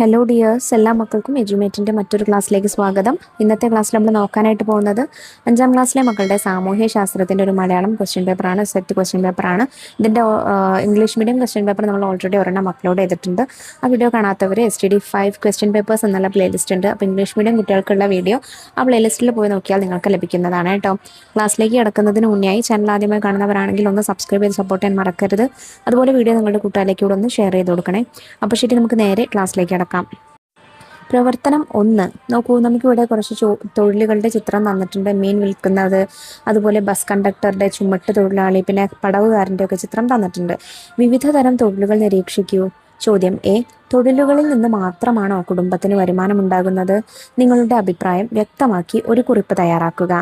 Hello dears, എല്ലാ മക്കൾക്കും എജ്യുമേറ്റിൻ്റെ മറ്റൊരു ക്ലാസ്സിലേക്ക് സ്വാഗതം. ഇന്നത്തെ ക്ലാസ്സിൽ നമ്മൾ നോക്കാനായിട്ട് പോകുന്നത് 5ാം ക്ലാസ്സിലെ മക്കളുടെ സാമൂഹ്യ ശാസ്ത്രത്തിൻ്റെ ഒരു മലയാളം ക്വസ്റ്റ്യൻ പേപ്പറാണ്. സെറ്റ് ക്വസ്റ്റ്യൻ പേപ്പറാണ്. ഇതിൻ്റെ ഇംഗ്ലീഷ് മീഡിയം ക്വസ്റ്റ്യൻ പേപ്പർ നമ്മൾ ഓൾറെഡി ഒരെണ്ണം അപ്ലോഡ് ചെയ്തിട്ടുണ്ട്. ആ വീഡിയോ കാണാത്തവർ STD5 ക്വസ്റ്റ്യൻ പേപ്പേഴ്സ് എന്നുള്ള പ്ലേലിസ്റ്റ് ഉണ്ട്. അപ്പോൾ ഇംഗ്ലീഷ് മീഡിയം കുട്ടികൾക്കുള്ള വീഡിയോ ആ പ്ലേലിസ്റ്റിൽ പോയി നോക്കിയാൽ നിങ്ങൾക്ക് ലഭിക്കുന്നതാണ് കേട്ടോ. ക്ലാസ്സിലേക്ക് കിടക്കുന്നതിന് മുന്നേയായി ചാനൽ ആദ്യമായി കാണുന്നവരാണെങ്കിൽ ഒന്ന് സബ്സ്ക്രൈബ് ചെയ്ത് സപ്പോർട്ട് ചെയ്യാൻ മറക്കരുത്. അതുപോലെ വീഡിയോ നിങ്ങളുടെ കൂട്ടുകാരിലേക്ക് കൂടെ ഒന്ന് ഷെയർ ചെയ്ത് കൊടുക്കണേ. അപ്പോൾ ശരി, നമുക്ക് നേരെ ക്ലാസ്സിലേക്ക് കിടക്കാം. പ്രവർത്തനം 1 നോക്കൂ. നമുക്കിവിടെ കുറച്ച് തൊഴിലുകളുടെ ചിത്രം തന്നിട്ടുണ്ട്. മീൻ വിൽക്കുന്നത്, അതുപോലെ ബസ് കണ്ടക്ടറുടെ, ചുമട്ട് തൊഴിലാളി, പിന്നെ പടവുകാരൻ്റെ ഒക്കെ ചിത്രം തന്നിട്ടുണ്ട്. വിവിധ തരം തൊഴിലുകൾ നിരീക്ഷിക്കൂ. ചോദ്യം എ, തൊഴിലുകളിൽ നിന്ന് മാത്രമാണോ കുടുംബത്തിന് വരുമാനം ഉണ്ടാകുന്നത്? നിങ്ങളുടെ അഭിപ്രായം വ്യക്തമാക്കി ഒരു കുറിപ്പ് തയ്യാറാക്കുക.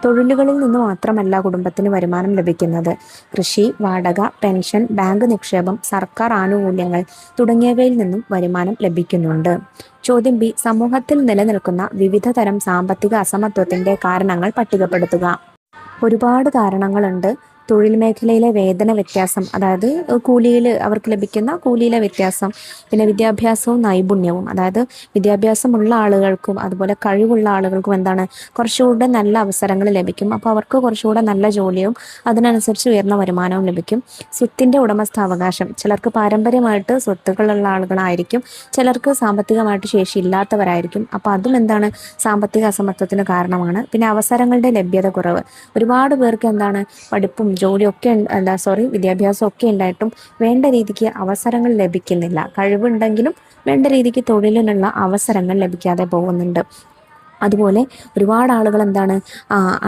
തൊഴിലുകളിൽ നിന്ന് മാത്രമല്ല കുടുംബത്തിന് വരുമാനം ലഭിക്കുന്നത്. കൃഷി, വാടക, പെൻഷൻ, ബാങ്ക് നിക്ഷേപം, സർക്കാർ ആനുകൂല്യങ്ങൾ തുടങ്ങിയവയിൽ നിന്നും വരുമാനം ലഭിക്കുന്നുണ്ട്. ചോദ്യം ബി, സമൂഹത്തിൽ നിലനിൽക്കുന്ന വിവിധ തരം സാമ്പത്തിക അസമത്വത്തിന്റെ കാരണങ്ങൾ പട്ടികപ്പെടുത്തുക. ഒരുപാട് കാരണങ്ങളുണ്ട്. തൊഴിൽ മേഖലയിലെ വേതന വ്യത്യാസം, അതായത് കൂലിയിൽ അവർക്ക് ലഭിക്കുന്ന കൂലിയിലെ വ്യത്യാസം, പിന്നെ വിദ്യാഭ്യാസവും നൈപുണ്യവും, അതായത് വിദ്യാഭ്യാസമുള്ള ആളുകൾക്കും അതുപോലെ കഴിവുള്ള ആളുകൾക്കും കുറച്ചുകൂടെ നല്ല അവസരങ്ങൾ ലഭിക്കും. അപ്പോൾ അവർക്ക് കുറച്ചുകൂടെ നല്ല ജോലിയും അതിനനുസരിച്ച് ഉയർന്ന വരുമാനവും ലഭിക്കും. സ്വത്തിൻ്റെ ഉടമസ്ഥാവകാശം, ചിലർക്ക് പാരമ്പര്യമായിട്ട് സ്വത്തുക്കളുള്ള ആളുകളായിരിക്കും, ചിലർക്ക് സാമ്പത്തികമായിട്ട് ശേഷി ഇല്ലാത്തവരായിരിക്കും. അപ്പോൾ അതും സാമ്പത്തിക അസമത്വത്തിന് കാരണമാണ്. പിന്നെ അവസരങ്ങളുടെ ലഭ്യത കുറവ്, ഒരുപാട് പേർക്ക് പഠിപ്പും ജോലിയൊക്കെ വിദ്യാഭ്യാസം ഒക്കെ ഉണ്ടായിട്ടും വേണ്ട രീതിക്ക് അവസരങ്ങൾ ലഭിക്കുന്നില്ല. കഴിവുണ്ടെങ്കിലും വേണ്ട രീതിക്ക് തൊഴിലിനുള്ള അവസരങ്ങൾ ലഭിക്കാതെ പോകുന്നുണ്ട്. അതുപോലെ ഒരുപാട് ആളുകൾ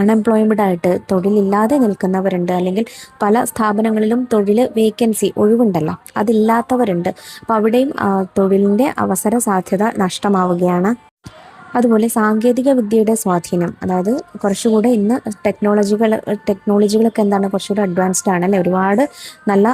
അൺഎംപ്ലോയ്മെൻ്റ് ആയിട്ട് തൊഴിലില്ലാതെ നിൽക്കുന്നവരുണ്ട്. അല്ലെങ്കിൽ പല സ്ഥാപനങ്ങളിലും തൊഴിൽ വേക്കൻസി ഒഴിവുണ്ടല്ലോ, അതില്ലാത്തവരുണ്ട്. അപ്പോൾ അവിടെയും തൊഴിലിൻ്റെ അവസര സാധ്യത നഷ്ടമാവുകയാണ്. അതുപോലെ സാങ്കേതിക വിദ്യയുടെ സ്വാധീനം, അതായത് കുറച്ചുകൂടെ ഇന്ന് ടെക്നോളജികളൊക്കെ കുറച്ചുകൂടെ അഡ്വാൻസ്ഡ് ആണ് അല്ലേ. ഒരുപാട് നല്ല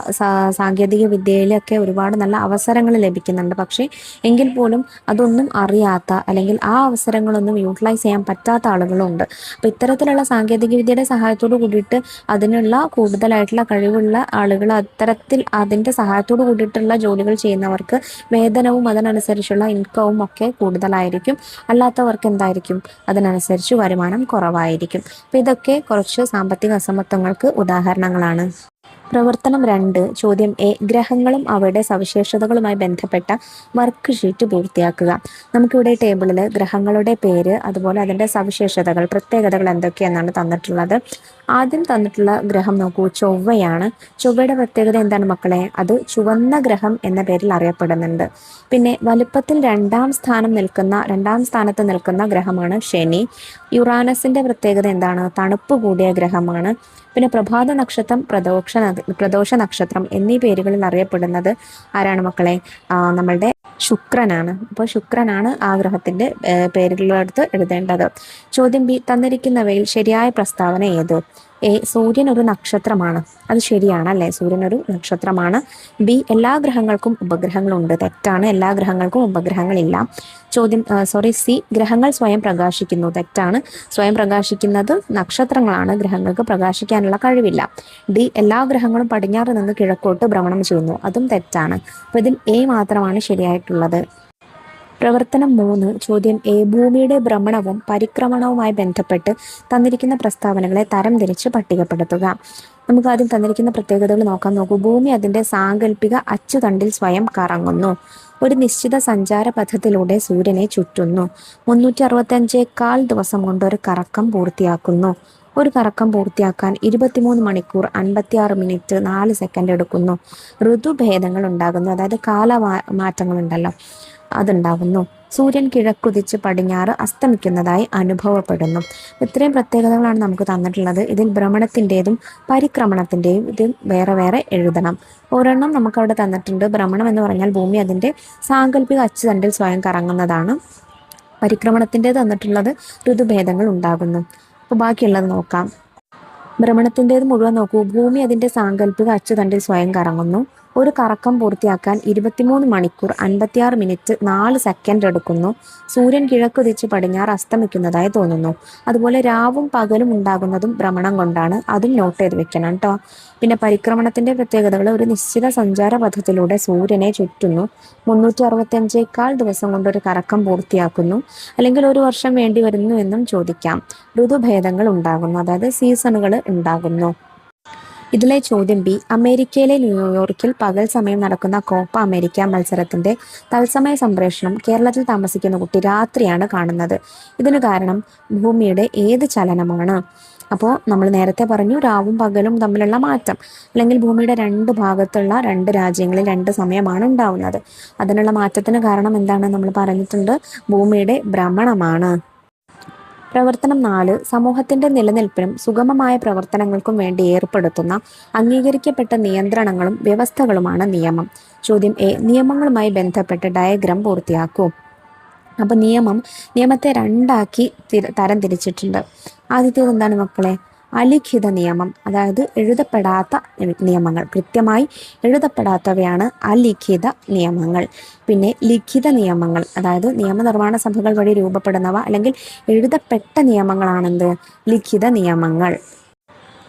സാങ്കേതിക വിദ്യയിലൊക്കെ ഒരുപാട് നല്ല അവസരങ്ങൾ ലഭിക്കുന്നുണ്ട്. പക്ഷേ എങ്കിൽ പോലും അതൊന്നും അറിയാത്ത, അല്ലെങ്കിൽ ആ അവസരങ്ങളൊന്നും യൂട്ടിലൈസ് ചെയ്യാൻ പറ്റാത്ത ആളുകളുണ്ട്. അപ്പോൾ ഇത്തരത്തിലുള്ള സാങ്കേതിക വിദ്യയുടെ സഹായത്തോട് കൂടിയിട്ട് അതിനുള്ള കൂടുതലായിട്ടുള്ള കഴിവുള്ള ആളുകൾ അത്തരത്തിൽ അതിൻ്റെ സഹായത്തോട് കൂടിയിട്ടുള്ള ജോലികൾ ചെയ്യുന്നവർക്ക് വേതനവും അതിനനുസരിച്ചുള്ള ഇൻകവും ഒക്കെ കൂടുതലായിരിക്കും. അല്ലാത്തവർക്ക് അതിനനുസരിച്ച് വരുമാനം കുറവായിരിക്കും. അപ്പോൾ ഇതൊക്കെ കുറച്ച് സാമ്പത്തിക അസമത്വങ്ങൾക്ക് ഉദാഹരണങ്ങളാണ്. പ്രവർത്തനം 2, ചോദ്യം എ, ഗ്രഹങ്ങളും അവയുടെ സവിശേഷതകളുമായി ബന്ധപ്പെട്ട വർക്ക് ഷീറ്റ് പൂർത്തിയാക്കുക. നമുക്കിവിടെ ടേബിളിൽ ഗ്രഹങ്ങളുടെ പേര്, അതുപോലെ അതിൻ്റെ സവിശേഷതകൾ, പ്രത്യേകതകൾ എന്തൊക്കെയെന്നാണ് തന്നിട്ടുള്ളത്. ആദ്യം തന്നിട്ടുള്ള ഗ്രഹം നോക്കൂ, ചൊവ്വയാണ്. ചൊവ്വയുടെ പ്രത്യേകത എന്താണ് മക്കളെ? അത് ചുവന്ന ഗ്രഹം എന്ന പേരിൽ അറിയപ്പെടുന്നുണ്ട്. പിന്നെ വലുപ്പത്തിൽ 2ാം സ്ഥാനത്ത് നിൽക്കുന്ന ഗ്രഹമാണ് ശനി. യുറാനസിന്റെ പ്രത്യേകത എന്താണ്? തണുപ്പ് കൂടിയ ഗ്രഹമാണ്. പിന്നെ പ്രഭാത നക്ഷത്രം, പ്രദോഷ നക്ഷത്രം എന്നീ പേരുകളിൽ അറിയപ്പെടുന്നത് ആരാണ് മക്കളെ? നമ്മളുടെ ശുക്രനാണ്. അപ്പോൾ ശുക്രനാണ് ആ ഗ്രഹത്തിന്റെ പേരുകളെടുത്ത് എഴുതേണ്ടത്. ചോദ്യം ബി, തന്നിരിക്കുന്നവയിൽ ശരിയായ പ്രസ്താവന ഏത്? എ, സൂര്യൻ ഒരു നക്ഷത്രമാണ്. അത് ശരിയാണ് അല്ലേ, സൂര്യൻ ഒരു നക്ഷത്രമാണ്. ബി, എല്ലാ ഗ്രഹങ്ങൾക്കും ഉപഗ്രഹങ്ങളുണ്ട്. തെറ്റാണ്, എല്ലാ ഗ്രഹങ്ങൾക്കും ഉപഗ്രഹങ്ങളില്ല. സി, ഗ്രഹങ്ങൾ സ്വയം പ്രകാശിക്കുന്നു. തെറ്റാണ്, സ്വയം പ്രകാശിക്കുന്നത് നക്ഷത്രങ്ങളാണ്, ഗ്രഹങ്ങൾക്ക് പ്രകാശിക്കാനുള്ള കഴിവില്ല. ഡി, എല്ലാ ഗ്രഹങ്ങളും പടിഞ്ഞാറ് നിന്ന് കിഴക്കോട്ട് ഭ്രമണം ചെയ്യുന്നു. അതും തെറ്റാണ്. അപ്പോൾ ഇതിൽ എ മാത്രമാണ് ശരിയായിട്ടുള്ളത്. പ്രവർത്തനം 3, ചോദ്യം എ, ഭൂമിയുടെ ഭ്രമണവും പരിക്രമണവുമായി ബന്ധപ്പെട്ട് തന്നിരിക്കുന്ന പ്രസ്താവനകളെ തരംതിരിച്ച് പട്ടികപ്പെടുത്തുക. നമുക്ക് ആദ്യം തന്നിരിക്കുന്ന പ്രത്യേകതകൾ നോക്കൂ. ഭൂമി അതിൻ്റെ സാങ്കല്പിക അച്ചുതണ്ടിൽ സ്വയം കറങ്ങുന്നു. ഒരു നിശ്ചിത സഞ്ചാര പഥത്തിലൂടെ സൂര്യനെ ചുറ്റുന്നു. 365 ദിവസം കൊണ്ട് ഒരു കറക്കം പൂർത്തിയാക്കുന്നു. ഒരു കറക്കം പൂർത്തിയാക്കാൻ 23 മണിക്കൂർ 56 മിനിറ്റ് 4 സെക്കൻഡ് എടുക്കുന്നു. ഋതുഭേദങ്ങൾ ഉണ്ടാകുന്നു, അതായത് കാലമാറ്റങ്ങളുണ്ടല്ലോ, അതുണ്ടാകുന്നു. സൂര്യൻ കിഴക്കുതിച്ച് പടിഞ്ഞാറ് അസ്തമിക്കുന്നതായി അനുഭവപ്പെടുന്നു. ഇത്രയും പ്രത്യേകതകളാണ് നമുക്ക് തന്നിട്ടുള്ളത്. ഇതിൽ ഭ്രമണത്തിൻ്റെതും പരിക്രമണത്തിൻ്റെയും ഇത് വേറെ വേറെ എഴുതണം. ഒരെണ്ണം നമുക്കവിടെ തന്നിട്ടുണ്ട്. ഭ്രമണം എന്ന് പറഞ്ഞാൽ ഭൂമി അതിൻ്റെ സാങ്കല്പിക അച്ചുതണ്ടിൽ സ്വയം കറങ്ങുന്നതാണ്. പരിക്രമണത്തിൻ്റെ തന്നിട്ടുള്ളത് ഋതുഭേദങ്ങൾ ഉണ്ടാകുന്നു. അപ്പോൾ ബാക്കിയുള്ളത് നോക്കാം. ഭ്രമണത്തിൻ്റെത് മുഴുവൻ നോക്കൂ. ഭൂമി അതിൻ്റെ സാങ്കല്പിക അച്ചുതണ്ടിൽ സ്വയം കറങ്ങുന്നു. ഒരു കറക്കം പൂർത്തിയാക്കാൻ 23 മണിക്കൂർ 56 മിനിറ്റ് 4 സെക്കൻഡ് എടുക്കുന്നു. സൂര്യൻ കിഴക്കുതിച്ച് പടിഞ്ഞാറ് അസ്തമിക്കുന്നതായി തോന്നുന്നു. അതുപോലെ രാവും പകലും ഉണ്ടാകുന്നതും ഭ്രമണം കൊണ്ടാണ്. അതും നോട്ട് ചെയ്ത് വെക്കണം കേട്ടോ. പിന്നെ പരിക്രമണത്തിന്റെ പ്രത്യേകതകൾ: ഒരു നിശ്ചിത സഞ്ചാര പഥത്തിലൂടെ സൂര്യനെ ചുറ്റുന്നു. 365 ദിവസം കൊണ്ട് ഒരു കറക്കം പൂർത്തിയാക്കുന്നു. അല്ലെങ്കിൽ ഒരു വർഷം വേണ്ടി വരുന്നു എന്നും ചോദിക്കാം. ഋതുഭേദങ്ങൾ ഉണ്ടാകുന്നു, അതായത് സീസണുകൾ ഉണ്ടാകുന്നു. ഇതിലെ ചോദ്യം ബി: അമേരിക്കയിലെ ന്യൂയോർക്കിൽ പകൽ സമയം നടക്കുന്ന കോപ്പ അമേരിക്ക മത്സരത്തിന്റെ തത്സമയ സംപ്രേഷണം കേരളത്തിൽ താമസിക്കുന്ന കുട്ടി രാത്രിയാണ് കാണുന്നത്. ഇതിന് കാരണം ഭൂമിയുടെ ഏത് ചലനമാണ്? അപ്പോൾ നമ്മൾ നേരത്തെ പറഞ്ഞു രാവും പകലും തമ്മിലുള്ള മാറ്റം, അല്ലെങ്കിൽ ഭൂമിയുടെ രണ്ട് ഭാഗത്തുള്ള രണ്ട് രാജ്യങ്ങളിൽ രണ്ട് സമയമാണ് ഉണ്ടാവുന്നത്. അതിനുള്ള മാറ്റത്തിന് കാരണം എന്താണ്? നമ്മൾ പറഞ്ഞിട്ടുണ്ട്, ഭൂമിയുടെ ഭ്രമണമാണ്. പ്രവർത്തനം 4: സമൂഹത്തിന്റെ നിലനിൽപ്പിനും സുഗമമായ പ്രവർത്തനങ്ങൾക്കും വേണ്ടി ഏർപ്പെടുത്തുന്ന അംഗീകരിക്കപ്പെട്ട നിയന്ത്രണങ്ങളും വ്യവസ്ഥകളുമാണ് നിയമം. ചോദ്യം എ: നിയമങ്ങളുമായി ബന്ധപ്പെട്ട് ഡയഗ്രാം പൂർത്തിയാക്കൂ. അപ്പൊ നിയമത്തെ രണ്ടാക്കി തരം തിരിച്ചിട്ടുണ്ട്. ആദ്യത്തേത് എന്താണ് മക്കളെ? അലിഖിത നിയമം, അതായത് എഴുതപ്പെടാത്ത നിയമങ്ങൾ, കൃത്യമായി എഴുതപ്പെടാത്തവയാണ് അലിഖിത നിയമങ്ങൾ. പിന്നെ ലിഖിത നിയമങ്ങൾ, അതായത് നിയമനിർമ്മാണ സഭകൾ വഴി രൂപപ്പെടുന്നവ അല്ലെങ്കിൽ എഴുതപ്പെട്ട നിയമങ്ങളാണെന്ത്? ലിഖിത നിയമങ്ങൾ.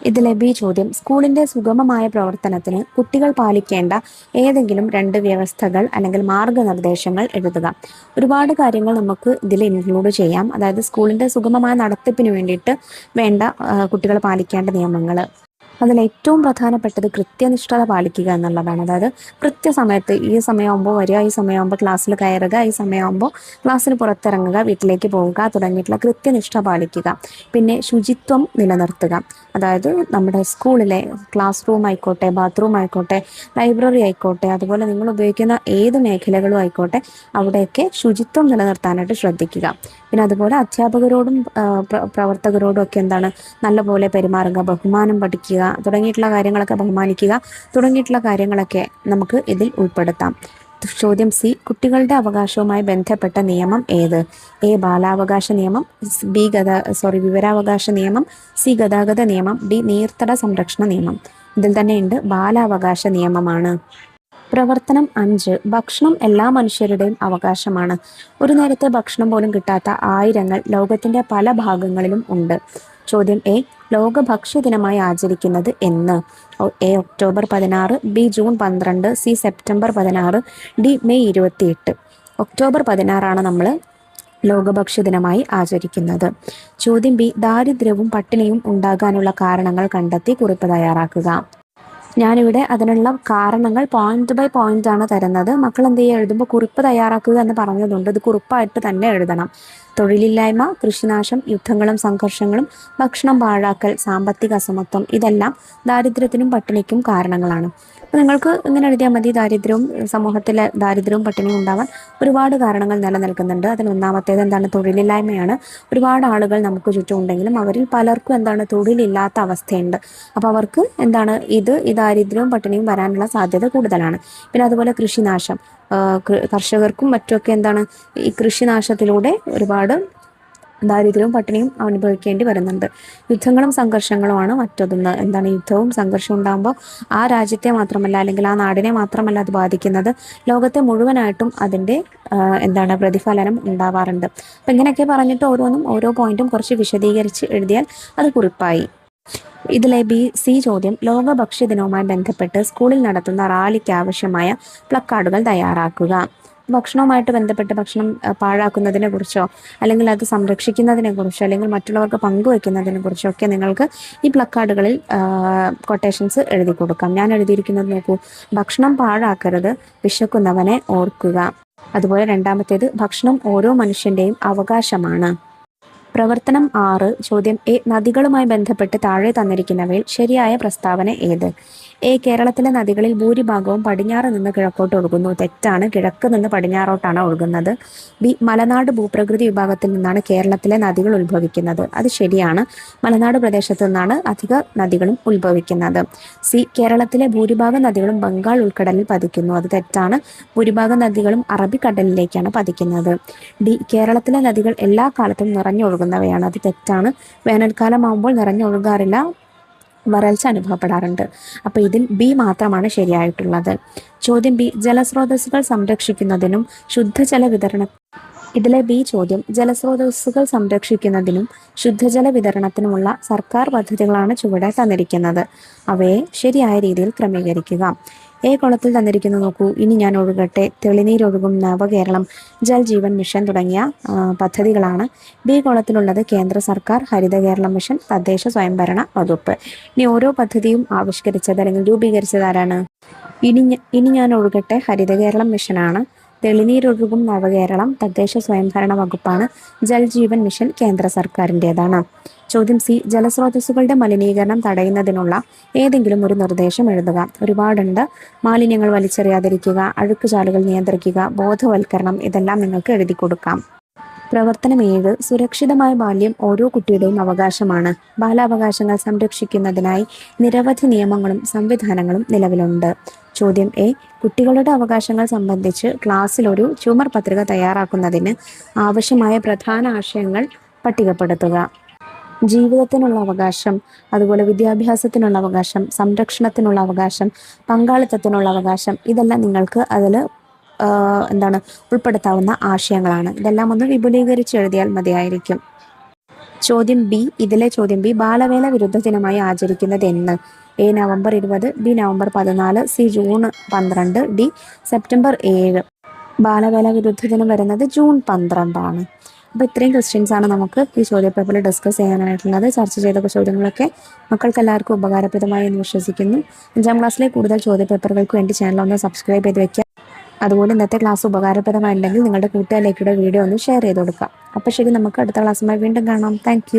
ഇതിലെ ബി ചോദ്യം: സ്കൂളിന്റെ സുഗമമായ പ്രവർത്തനത്തിന് കുട്ടികൾ പാലിക്കേണ്ട ഏതെങ്കിലും രണ്ട് വ്യവസ്ഥകൾ അല്ലെങ്കിൽ മാർഗനിർദ്ദേശങ്ങൾ എഴുതുക. ഒരുപാട് കാര്യങ്ങൾ നമുക്ക് ഇതിൽ ഇൻക്ലൂഡ് ചെയ്യാം. അതായത് സ്കൂളിന്റെ സുഗമമായ നടത്തിപ്പിന് വേണ്ടിയിട്ട് വേണ്ട കുട്ടികൾ പാലിക്കേണ്ട നിയമങ്ങൾ. അതിൽ ഏറ്റവും പ്രധാനപ്പെട്ടത് കൃത്യനിഷ്ഠത പാലിക്കുക എന്നുള്ളതാണ്. അതായത് കൃത്യസമയത്ത് ഈ സമയമാകുമ്പോൾ വരിക, ഈ സമയമാകുമ്പോൾ ക്ലാസ്സിൽ കയറുക, ഈ സമയമാകുമ്പോൾ ക്ലാസ്സിന് പുറത്തിറങ്ങുക, വീട്ടിലേക്ക് പോവുക തുടങ്ങിയിട്ടുള്ള കൃത്യനിഷ്ഠ പാലിക്കുക. പിന്നെ ശുചിത്വം നിലനിർത്തുക. അതായത് നമ്മുടെ സ്കൂളിലെ ക്ലാസ് റൂം ആയിക്കോട്ടെ, ബാത്റൂം ആയിക്കോട്ടെ, ലൈബ്രറി ആയിക്കോട്ടെ, അതുപോലെ നിങ്ങൾ ഉപയോഗിക്കുന്ന ഏത് മേഖലകളും ആയിക്കോട്ടെ, അവിടെയൊക്കെ ശുചിത്വം നിലനിർത്താനായിട്ട് ശ്രദ്ധിക്കുക. പിന്നെ അതുപോലെ അധ്യാപകരോടും പ്രവർത്തകരോടും ഒക്കെ എന്താണ് നല്ലപോലെ പെരുമാറുക, ബഹുമാനം പഠിക്കുക തുടങ്ങിയിട്ടുള്ള കാര്യങ്ങളൊക്കെ, ബഹുമാനിക്കുക തുടങ്ങിയിട്ടുള്ള കാര്യങ്ങളൊക്കെ നമുക്ക് ഇതിൽ ഉൾപ്പെടുത്താം. ചോദ്യം സി: കുട്ടികളുടെ അവകാശവുമായി ബന്ധപ്പെട്ട നിയമം ഏത്? എ ബാലാവകാശ നിയമം, ബി വിവരാവകാശ നിയമം, സി ഗതാഗത നിയമം, ഡി നീർത്തട സംരക്ഷണ നിയമം. ഇതിൽ തന്നെയുണ്ട് ബാലാവകാശ നിയമമാണ്. പ്രവർത്തനം 5: ഭക്ഷണം എല്ലാ മനുഷ്യരുടെയും അവകാശമാണ്. ഒരു നേരത്തെ ഭക്ഷണം പോലും കിട്ടാത്ത ആയിരങ്ങൾ ലോകത്തിന്റെ പല ഭാഗങ്ങളിലും ഉണ്ട്. ചോദ്യം എ: ലോക ഭക്ഷ്യദിനമായി ആചരിക്കുന്നത് എന്ന്? A October 16, B June 12, C September 16, D May 28. October 16 നമ്മൾ ലോകഭക്ഷ്യദിനമായി ആചരിക്കുന്നത്. ചോദ്യം ബി: ദാരിദ്ര്യവും പട്ടിണിയും ഉണ്ടാകാനുള്ള കാരണങ്ങൾ കണ്ടെത്തി കുറിപ്പ് തയ്യാറാക്കുക. ഞാനിവിടെ അതിനുള്ള കാരണങ്ങൾ പോയിന്റ് ബൈ പോയിന്റ് ആണ് തരുന്നത്. മക്കൾ എന്ത് ചെയ്യുക? എഴുതുമ്പോൾ കുറിപ്പ് തയ്യാറാക്കുക എന്ന് പറഞ്ഞതുകൊണ്ട് ഇത് കുറിപ്പായിട്ട് തന്നെ എഴുതണം. തൊഴിലില്ലായ്മ, കൃഷിനാശം, യുദ്ധങ്ങളും സംഘർഷങ്ങളും, ഭക്ഷണം പാഴാക്കൽ, സാമ്പത്തിക അസമത്വം, ഇതെല്ലാം ദാരിദ്ര്യത്തിനും പട്ടിണിക്കും കാരണങ്ങളാണ്. അപ്പോൾ നിങ്ങൾക്ക് ഇങ്ങനെ എഴുതിയാൽ മതി. സമൂഹത്തിലെ ദാരിദ്ര്യവും പട്ടിണിയും ഉണ്ടാവാൻ ഒരുപാട് കാരണങ്ങൾ നിലനിൽക്കുന്നുണ്ട്. അതിൽ ഒന്നാമത്തേത് എന്താണ്? തൊഴിലില്ലായ്മയാണ്. ഒരുപാട് ആളുകൾ നമുക്ക് ചുറ്റും ഉണ്ടെങ്കിലും അവരിൽ പലർക്കും എന്താണ്? തൊഴിലില്ലാത്ത അവസ്ഥയുണ്ട്. അപ്പോൾ അവർക്ക് എന്താണ്? ഈ ദാരിദ്ര്യവും പട്ടിണിയും വരാനുള്ള സാധ്യത കൂടുതലാണ്. പിന്നെ അതുപോലെ കൃഷിനാശം, കർഷകർക്കും മറ്റുമൊക്കെ എന്താണ്? ഈ കൃഷിനാശത്തിലൂടെ ഒരുപാട് ദാരിദ്ര്യവും പട്ടിണിയും അനുഭവിക്കേണ്ടി വരുന്നുണ്ട്. യുദ്ധങ്ങളും സംഘർഷങ്ങളുമാണ് മറ്റൊന്ന്. എന്താണ്? യുദ്ധവും സംഘർഷവും ഉണ്ടാകുമ്പോൾ ആ രാജ്യത്തെ മാത്രമല്ല, അല്ലെങ്കിൽ ആ നാടിനെ മാത്രമല്ല അത് ബാധിക്കുന്നത്, ലോകത്തെ മുഴുവനായിട്ടും അതിൻ്റെ പ്രതിഫലനം ഉണ്ടാവാറുണ്ട്. അപ്പം ഇങ്ങനെയൊക്കെ പറഞ്ഞിട്ട് ഓരോ പോയിന്റും കുറച്ച് വിശദീകരിച്ച് എഴുതിയാൽ അത് കുറിപ്പായി. ഇതിലെ ബി സി ചോദ്യം: ലോക ഭക്ഷ്യദിനവുമായി ബന്ധപ്പെട്ട് സ്കൂളിൽ നടത്തുന്ന റാലിക്ക് ആവശ്യമായ പ്ലക്കാർഡുകൾ തയ്യാറാക്കുക. ഭക്ഷണവുമായിട്ട് ബന്ധപ്പെട്ട് ഭക്ഷണം പാഴാക്കുന്നതിനെ കുറിച്ചോ അല്ലെങ്കിൽ അത് സംരക്ഷിക്കുന്നതിനെ കുറിച്ചോ അല്ലെങ്കിൽ മറ്റുള്ളവർക്ക് പങ്കുവയ്ക്കുന്നതിനെ കുറിച്ചോ ഒക്കെ നിങ്ങൾക്ക് ഈ പ്ലക്കാർഡുകളിൽ കൊട്ടേഷൻസ് എഴുതി കൊടുക്കാം. ഞാൻ എഴുതിയിരിക്കുന്നത് നോക്കൂ: ഭക്ഷണം പാഴാക്കരുത്, വിശക്കുന്നവനെ ഓർക്കുക. അതുപോലെ രണ്ടാമത്തേത്, ഭക്ഷണം ഓരോ മനുഷ്യൻ്റെയും അവകാശമാണ്. പ്രവർത്തനം 6 ചോദ്യം എ: നദികളുമായി ബന്ധപ്പെട്ട് താഴെ തന്നിരിക്കുന്നവയിൽ ശരിയായ പ്രസ്താവന ഏത്? എ കേരളത്തിലെ നദികളിൽ ഭൂരിഭാഗവും പടിഞ്ഞാറ് നിന്ന് കിഴക്കോട്ട് ഒഴുകുന്നു. തെറ്റാണ്. കിഴക്ക് നിന്ന് പടിഞ്ഞാറോട്ടാണ് ഒഴുകുന്നത്. ബി മലനാട് ഭൂപ്രകൃതി വിഭാഗത്തിൽ നിന്നാണ് കേരളത്തിലെ നദികൾ ഉത്ഭവിക്കുന്നത്. അത് ശരിയാണ്. മലനാട് പ്രദേശത്ത് നിന്നാണ് അധിക നദികളും ഉത്ഭവിക്കുന്നത്. സി കേരളത്തിലെ ഭൂരിഭാഗം നദികളും ബംഗാൾ ഉൾക്കടലിൽ പതിക്കുന്നു. അത് തെറ്റാണ്. ഭൂരിഭാഗം നദികളും അറബിക്കടലിലേക്കാണ് പതിക്കുന്നത്. ഡി കേരളത്തിലെ നദികൾ എല്ലാ കാലത്തും നിറഞ്ഞൊഴുകുന്നവയാണ്. അത് തെറ്റാണ്. വേനൽക്കാലമാകുമ്പോൾ നിറഞ്ഞൊഴുകാറില്ല. വരൾച്ച അനുഭവപ്പെടാറുണ്ട്. അപ്പോൾ ഇതിൽ ബി മാത്രമാണ് ശരിയായിട്ടുള്ളത്. ചോദ്യം ബി, ജലസ്രോതസ്സുകൾ സംരക്ഷിക്കുന്നതിനും ശുദ്ധജല വിതരണ ഇതിലെ ബി ചോദ്യം, ജലസ്രോതസ്സുകൾ സംരക്ഷിക്കുന്നതിനും ശുദ്ധജല വിതരണത്തിനുമുള്ള സർക്കാർ പദ്ധതികളാണ് ചുവടെ തന്നിരിക്കുന്നത്. അവയെ ശരിയായ രീതിയിൽ ക്രമീകരിക്കുക. എ കോളത്തിൽ തന്നിരിക്കുന്നത് നോക്കൂ. ഇനി ഞാൻ ഒഴുകട്ടെ, തെളിനീരൊഴുകും നവകേരളം, ജൽ ജീവൻ മിഷൻ തുടങ്ങിയ പദ്ധതികളാണ്. ബി കോളത്തിലുള്ളത് കേന്ദ്ര സർക്കാർ, ഹരിത കേരളം മിഷൻ, തദ്ദേശ സ്വയംഭരണ വകുപ്പ്. ഇനി ഓരോ പദ്ധതിയും ആവിഷ്കരിച്ചത് അല്ലെങ്കിൽ രൂപീകരിച്ചത് ആരാണ്? ഇനി ഞാൻ ഒഴുകട്ടെ ഹരിത കേരളം മിഷനാണ്. തെളിനീരൊഴുകും നവകേരളം തദ്ദേശ സ്വയംഭരണ വകുപ്പാണ്. ജൽ ജീവൻ മിഷൻ കേന്ദ്ര സർക്കാരിൻ്റെതാണ്. ചോദ്യം സി, ജലസ്രോതസ്സുകളുടെ മലിനീകരണം തടയുന്നതിനുള്ള ഏതെങ്കിലും ഒരു നിർദ്ദേശം എഴുതുക. ഒരുപാടുണ്ട്. മാലിന്യങ്ങൾ വലിച്ചെറിയാതിരിക്കുക, അഴുക്കുചാലുകൾ നിയന്ത്രിക്കുക, ബോധവൽക്കരണം, ഇതെല്ലാം നിങ്ങൾക്ക് എഴുതി കൊടുക്കാം. പ്രവർത്തനം 7, സുരക്ഷിതമായ ബാല്യം ഓരോ കുട്ടിയുടെയും അവകാശമാണ്. ബാലാവകാശങ്ങൾ സംരക്ഷിക്കുന്നതിനായി നിരവധി നിയമങ്ങളും സംവിധാനങ്ങളും നിലവിലുണ്ട്. ചോദ്യം എ, കുട്ടികളുടെ അവകാശങ്ങൾ സംബന്ധിച്ച് ക്ലാസ്സിൽ ഒരു ചുമർ പത്രിക തയ്യാറാക്കുന്നതിന് ആവശ്യമായ പ്രധാന ആശയങ്ങൾ പട്ടികപ്പെടുത്തുക. ജീവിതത്തിനുള്ള അവകാശം, അതുപോലെ വിദ്യാഭ്യാസത്തിനുള്ള അവകാശം, സംരക്ഷണത്തിനുള്ള അവകാശം, പങ്കാളിത്തത്തിനുള്ള അവകാശം, ഇതെല്ലാം നിങ്ങൾക്ക് അതിൽ ഉൾപ്പെടുത്താവുന്ന ആശയങ്ങളാണ്. ഇതെല്ലാം ഒന്ന് വിപുലീകരിച്ച് എഴുതിയാൽ മതിയായിരിക്കും. ചോദ്യം ബി, ഇതിലെ ചോദ്യം ബി, ബാലവേല വിരുദ്ധ ദിനമായി ആചരിക്കുന്നത് എന്ന്? A November 20, B November 14, C June 12, D September 7. ബാലവേല വിരുദ്ധ ദിനം വരുന്നത് ജൂൺ 12 അപ്പോൾ ഇത്രയും ക്വസ്റ്റ്യൻസ് ആണ് നമുക്ക് ഈ ചോദ്യപേപ്പറിൽ ഡിസ്കസ് ചെയ്യാനായിട്ടുള്ളത്. ചർച്ച ചെയ്ത ചോദ്യങ്ങളൊക്കെ മക്കൾക്ക് എല്ലാവർക്കും ഉപകാരപ്രദമായി എന്ന് വിശ്വസിക്കുന്നു. 5ാം ക്ലാസ്സിലെ കൂടുതൽ ചോദ്യപേപ്പറുകൾക്ക് വേണ്ടി ചാനൽ ഒന്ന് സബ്സ്ക്രൈബ് ചെയ്ത് വെക്കുക. അതുപോലെ ഇന്നത്തെ ക്ലാസ് ഉപകാരപ്രദമായിട്ടുണ്ടെങ്കിൽ നിങ്ങളുടെ കൂട്ടുകാരിലേക്കൂടെ വീഡിയോ ഒന്ന് ഷെയർ ചെയ്ത് കൊടുക്കുക. അപ്പോൾ ശരി, നമുക്ക് അടുത്ത ക്ലാസ്സുമായി വീണ്ടും കാണാം. താങ്ക്